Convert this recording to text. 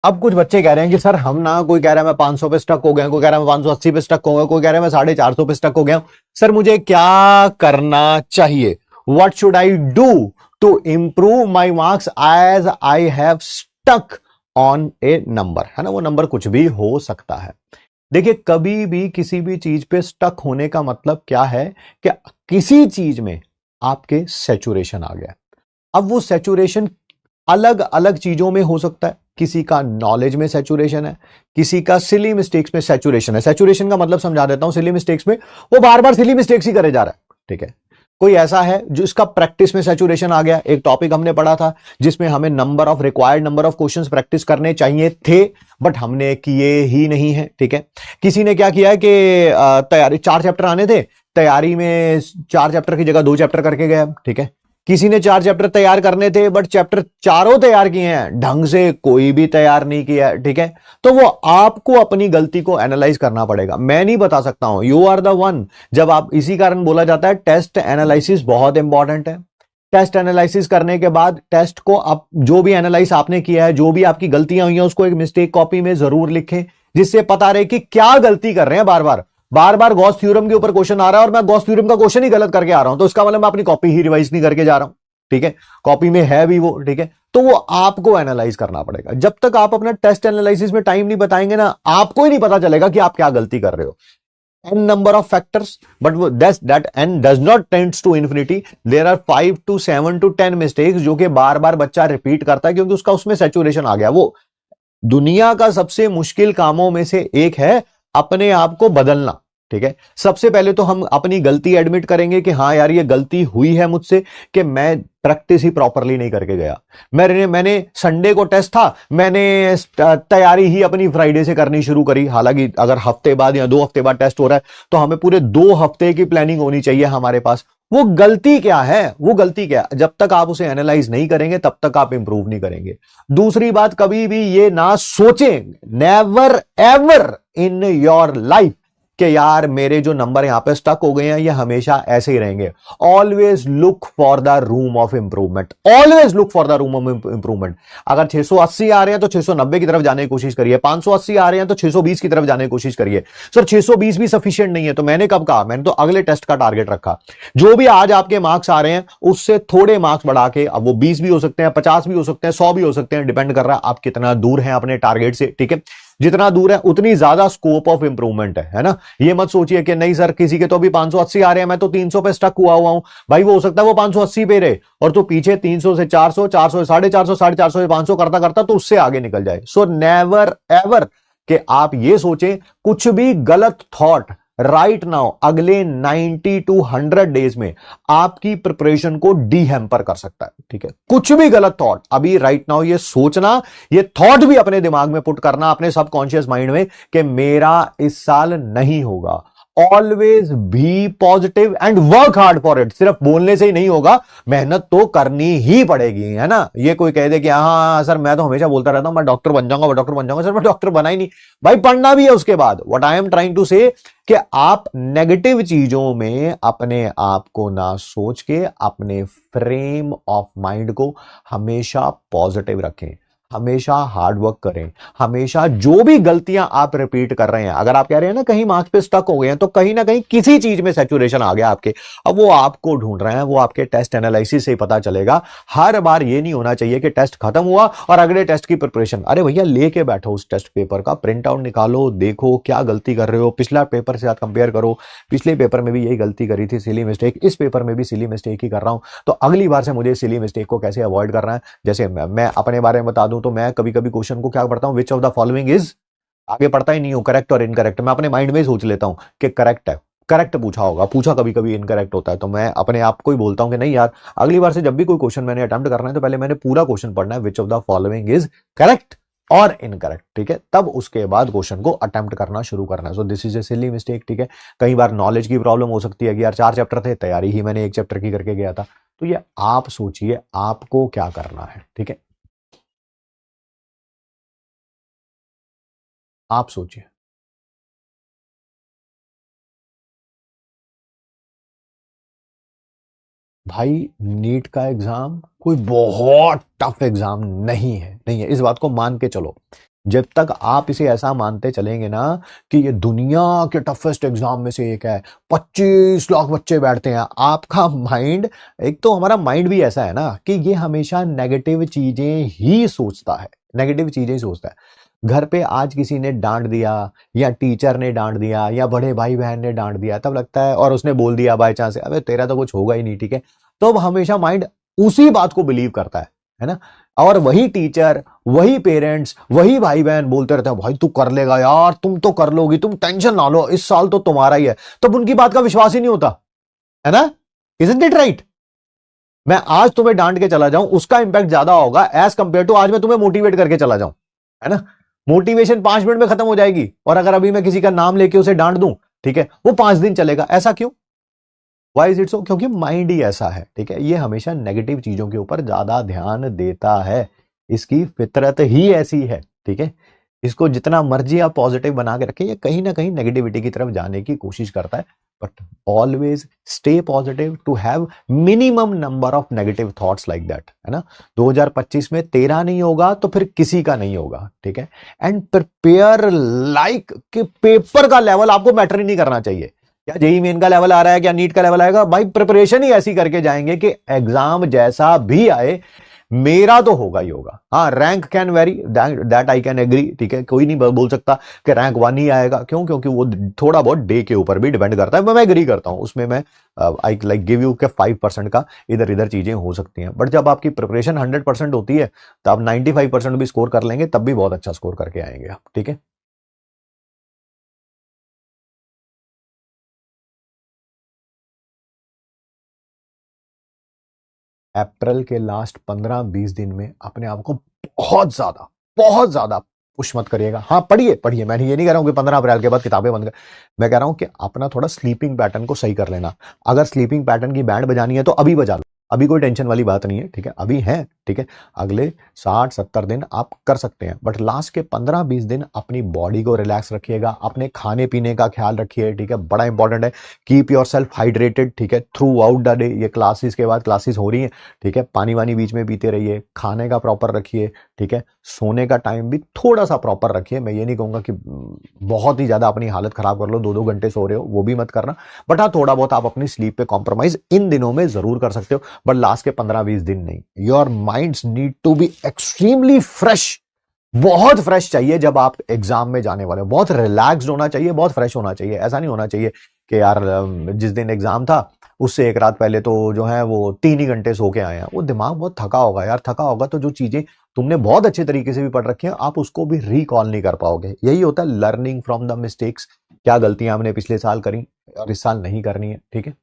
अब कुछ बच्चे कह रहे हैं कि सर हम ना, कोई कह रहा है मैं 500 पे स्टक हो गया, कोई कह रहा है मैं 580 पे स्टक हो गया, कोई कह रहा है मैं 450 पे स्टक हो गया। सर मुझे क्या करना चाहिए? What should I do to improve my marks as I have stuck on a number? है ना, वो नंबर कुछ भी हो सकता है। देखिए, कभी भी किसी भी चीज पे स्टक होने का मतलब क्या है कि किसी चीज में आपके सैचुरेशन आ गया। अब वो सैचुरेशन अलग अलग चीजों में हो सकता है। किसी का नॉलेज में सैचुरेशन है, किसी का सिली मिस्टेक्स में सैचुरेशन है। सैचुरेशन का मतलब समझा देता हूं, सिली मिस्टेक्स में वो बार बार सिली मिस्टेक्स ही करे जा रहा है, ठीक है। कोई ऐसा है जो इसका प्रैक्टिस में सैचुरेशन आ गया। एक टॉपिक हमने पढ़ा था जिसमें हमें required number of questions practice करने चाहिए थे, बट हमने किए ही नहीं है, ठीक है। किसी ने क्या किया है कि तैयारी 4 चैप्टर आने थे, तैयारी में 4 चैप्टर की जगह 2 चैप्टर करके गया, ठीक है। किसी ने 4 चैप्टर तैयार करने थे बट चैप्टर चारों तैयार किए हैं, ढंग से कोई भी तैयार नहीं किया, ठीक है। तो वो आपको अपनी गलती को एनालाइज करना पड़ेगा, मैं नहीं बता सकता हूं। You are the one. जब आप, इसी कारण बोला जाता है टेस्ट एनालिसिस बहुत इंपॉर्टेंट है। टेस्ट एनालिसिस करने के बाद टेस्ट को आप जो भी एनालाइज आपने किया है, जो भी आपकी गलतियां हुई हैं, उसको एक मिस्टेक कॉपी में जरूर लिखें, जिससे पता रहे कि क्या गलती कर रहे हैं। बार बार बार बार गॉस थ्योरम के ऊपर क्वेश्चन आ रहा है और मैं गॉस थ्योरम का क्वेश्चन ही गलत करके आ रहा हूं, तो इसका मतलब मैं अपनी कॉपी ही रिवाइज नहीं करके जा रहा हूं, ठीक है। कॉपी में है भी वो, ठीक है। तो वो आपको एनालाइज करना पड़ेगा। जब तक आप अपना टेस्ट एनालिसिस में टाइम नहीं बताएंगे ना, आपको ही नहीं पता चलेगा कि आप क्या गलती कर रहे हो। n number of factors, but that n does not tends to infinity. There are 5 to 7 to 10 mistakes जो कि बार बार बच्चा रिपीट करता है क्योंकि उसका उसमें सैचुरेशन आ गया। वो दुनिया का सबसे मुश्किल कामों में से एक है अपने आप को बदलना, ठीक है। सबसे पहले तो हम अपनी गलती एडमिट करेंगे कि हाँ यार ये गलती हुई है मुझसे, कि मैं प्रैक्टिस ही प्रॉपरली नहीं करके गया। मैंने संडे को टेस्ट था, मैंने तैयारी ही अपनी फ्राइडे से करनी शुरू करी। हालांकि अगर हफ्ते बाद या 2 हफ्ते बाद टेस्ट हो रहा है तो हमें पूरे 2 हफ्ते की प्लानिंग होनी चाहिए हमारे पास। वो गलती क्या है? वो गलती क्या है? जब तक आप उसे एनालाइज नहीं करेंगे तब तक आप इंप्रूव नहीं करेंगे। दूसरी बात, कभी भी ये ना सोचें, never ever in your life, कि यार मेरे जो नंबर यहां पे स्टक हो गए हैं ये हमेशा ऐसे ही रहेंगे। Always look for the room of improvement, always look for the room of improvement. अगर 680 आ रहे हैं तो 690 की तरफ जाने की कोशिश करिए, 580 आ रहे हैं तो 620 की तरफ जाने की कोशिश करिए। सर 620 भी सफिशिएंट नहीं है, तो मैंने कब कहा? मैंने तो अगले टेस्ट का टारगेट रखा। जो भी आज आपके मार्क्स आ रहे हैं उससे थोड़े मार्क्स बढ़ा के, अब वो 20 भी हो सकते हैं, 50 भी हो सकते हैं, 100 भी हो सकते हैं, डिपेंड कर रहा है आप कितना दूर हैं अपने टारगेट से, ठीक है। जितना दूर है उतनी ज्यादा स्कोप ऑफ इंप्रूवमेंट है ना। ये मत सोचिए कि नहीं सर किसी के तो अभी 580 आ रहे हैं, मैं तो 300 पे स्टक हुआ हुआ हूं। भाई वो हो सकता है वो 580 पे रहे और तो पीछे 300 से 400, 400 से 450, 450 से 500 करता करता तो उससे आगे निकल जाए। सो नेवर एवर कि आप ये सोचें कुछ भी गलत थॉट राइट नाउ अगले 90 टू 100 डेज में आपकी प्रिपरेशन को डीहैम्पर कर सकता है, ठीक है। कुछ भी गलत थॉट अभी राइट नाउ ये सोचना, ये थॉट भी अपने दिमाग में पुट करना, अपने सबकॉन्शियस माइंड में, कि मेरा इस साल नहीं होगा। Always be positive and work hard for it. सिर्फ बोलने से ही नहीं होगा, मेहनत तो करनी ही पड़ेगी, है ना। ये कोई कह दे कि हाँ सर मैं तो हमेशा बोलता रहता हूं मैं डॉक्टर बन जाऊंगा, डॉक्टर बन जाऊंगा। सर मैं डॉक्टर बना ही नहीं। भाई पढ़ना भी है उसके बाद। What I am trying to say कि आप नेगेटिव चीजों में अपने आप को ना सोच के अपने फ्रेम ऑफ माइंड को हमेशा पॉजिटिव रखें, हमेशा हार्ड वर्क करें। हमेशा जो भी गलतियां आप रिपीट कर रहे हैं, अगर आप कह रहे हैं ना कहीं मार्क्स पे स्टक हो गए हैं, तो कहीं ना कहीं किसी चीज में सैचुरेशन आ गया आपके। अब वो आपको ढूंढ रहे हैं, वो आपके टेस्ट एनालिसिस से ही पता चलेगा। हर बार ये नहीं होना चाहिए कि टेस्ट खत्म हुआ और अगले टेस्ट की प्रिपरेशन। अरे भैया लेके बैठो उस टेस्ट पेपर का प्रिंट आउट निकालो, देखो क्या गलती कर रहे हो, पिछला पेपर से साथ कंपेयर करो। पिछले पेपर में भी यही गलती करी थी, सिली मिस्टेक, इस पेपर में भी सिली मिस्टेक ही कर रहा हूं, तो अगली बार से मुझे सिली मिस्टेक को कैसे अवॉइड करना है। जैसे मैं अपने बारे में बता दूं तो मैं कभी कभी क्वेश्चन को क्या पढ़ता हूं, which of the following is, आगे पढ़ता ही नहीं हूं, करेक्ट और इनकरेक्ट। मैं अपने माइंड में ही सोच लेता हूं कि करेक्ट है, करेक्ट पूछा होगा, पूछा कभी कभी इनकरेक्ट होता है, तो मैं अपने आप को ही बोलता हूं कि नहीं यार अगली बार से जब भी कोई क्वेश्चन मैंने अटेम्प्ट करना है तो पहले मैंने पूरा क्वेश्चन पढ़ना है, which of the following is correct और इनकरेक्ट, ठीक है। तब उसके बाद क्वेश्चन को अटेम्प्ट करना शुरू करना है। So this is a silly mistake, ठीक है। कई बार नॉलेज की प्रॉब्लम हो सकती है कि यार 4 चैप्टर थे, तैयारी ही मैंने 1 चैप्टर की करके गया था। तो ये आप सोचिए आपको क्या करना है, ठीक है। आप सोचिए। भाई नीट का एग्जाम कोई बहुत टफ एग्जाम नहीं है, नहीं है, इस बात को मान के चलो। जब तक आप इसे ऐसा मानते चलेंगे ना कि ये दुनिया के टफेस्ट एग्जाम में से एक है, 25 लाख बच्चे बैठते हैं, आपका माइंड, एक तो हमारा माइंड भी ऐसा है ना कि ये हमेशा नेगेटिव चीजें ही सोचता है, नेगेटिव चीजें ही सोचता है। घर पे आज किसी ने डांट दिया या टीचर ने डांट दिया या बड़े भाई बहन ने डांट दिया, तब लगता है, और उसने बोल दिया बाय चांस, अबे तेरा तो कुछ होगा ही नहीं, ठीक है, तो अब हमेशा माइंड उसी बात को बिलीव करता है ना। और वही टीचर, वही पेरेंट्स, वही भाई बहन बोलते रहते हैं, भाई तू कर लेगा यार, तुम तो कर लोगी, तुम टेंशन ना लो, इस साल तो तुम्हारा ही है, तब उनकी बात का विश्वास ही नहीं होता, है ना। Isn't it right? मैं आज तुम्हें डांट के चला जाऊं, उसका इंपैक्ट ज्यादा होगा एज कंपेयर टू आज मैं तुम्हें मोटिवेट करके चला जाऊं, है ना। मोटिवेशन 5 मिनट में खत्म हो जाएगी, और अगर अभी मैं किसी का नाम लेके उसे डांट दूं, ठीक है, वो 5 दिन चलेगा। ऐसा क्यों? Why is it so? क्योंकि माइंड ही ऐसा है, ठीक है, ये हमेशा नेगेटिव चीजों के ऊपर ज्यादा ध्यान देता है, इसकी फितरत ही ऐसी है, ठीक है। इसको जितना मर्जी आप पॉजिटिव बना के रखें, ये कहीं ना कहीं नेगेटिविटी की तरफ जाने की कोशिश करता है। But always stay positive to have minimum number of negative thoughts like that, है ना। 2025 में तेरा नहीं होगा तो फिर किसी का नहीं होगा, ठीक है। एंड प्रिपेयर लाइक कि पेपर का लेवल आपको मैटर ही नहीं करना चाहिए, क्या जेई मेन का लेवल आ रहा है, क्या नीट का लेवल आएगा, भाई प्रिपरेशन ही ऐसी करके जाएंगे कि एग्जाम जैसा भी आए मेरा तो होगा ही होगा। हाँ, rank can vary, that I can agree, ठीक है, कोई नहीं बोल सकता कि रैंक 1 ही आएगा, क्यों? क्योंकि वो थोड़ा बहुत डे के ऊपर भी डिपेंड करता है, मैं एग्री करता हूं उसमें, मैं आई लाइक गिव यू के 5% का इधर इधर चीजें हो सकती हैं, बट जब आपकी प्रिपरेशन 100% होती है तो आप 95% भी स्कोर कर लेंगे, तब भी बहुत अच्छा स्कोर करके आएंगे आप, ठीक है। अप्रैल के लास्ट 15-20 दिन में अपने आप को बहुत ज्यादा पुश मत करिएगा। हाँ, पढ़िए पढ़िए, मैं ये नहीं कह रहा हूं कि 15 अप्रैल के बाद किताबें बंद कर, मैं कह रहा हूं कि अपना थोड़ा स्लीपिंग पैटर्न को सही कर लेना। अगर स्लीपिंग पैटर्न की बैंड बजानी है तो अभी बजा लो, अभी कोई टेंशन वाली बात नहीं है, ठीक है, अभी है, ठीक है। अगले 60-70 दिन आप कर सकते हैं, बट लास्ट के 15-20 दिन अपनी बॉडी को रिलैक्स रखिएगा, अपने खाने पीने का ख्याल रखिए, ठीक है, बड़ा इंपॉर्टेंट है। कीप योर सेल्फ हाइड्रेटेड, ठीक है, थ्रू आउट द डे। ये क्लासेस के बाद क्लासेस हो रही है, ठीक है, पानी वानी बीच में पीते रहिए, खाने का प्रॉपर रखिए, ठीक है, सोने का टाइम भी थोड़ा सा प्रॉपर रखिए। मैं ये नहीं कहूंगा कि बहुत ही ज्यादा अपनी हालत खराब कर लो, 2-2 घंटे सो रहे हो, वो भी मत करना, बट हाँ, थोड़ा बहुत आप अपनी स्लीप पे कॉम्प्रोमाइज इन दिनों में जरूर कर सकते हो, बट लास्ट के 15-20 दिन नहीं। Your minds need to be extremely fresh, बहुत फ्रेश चाहिए जब आप एग्जाम में जाने वाले हो, बहुत रिलैक्स्ड होना चाहिए, बहुत फ्रेश होना चाहिए। ऐसा नहीं होना चाहिए कि यार जिस दिन एग्जाम था उससे एक रात पहले तो जो है वो 3 ही घंटे सो के आए हैं, वो दिमाग बहुत थका होगा यार, थका होगा तो जो चीजें तुमने बहुत अच्छे तरीके से भी पढ़ रखी हैं आप उसको भी रिकॉल नहीं कर पाओगे। यही होता है लर्निंग फ्रॉम द मिस्टेक्स, क्या गलतियां हमने पिछले साल करी और इस साल नहीं करनी है, ठीक है।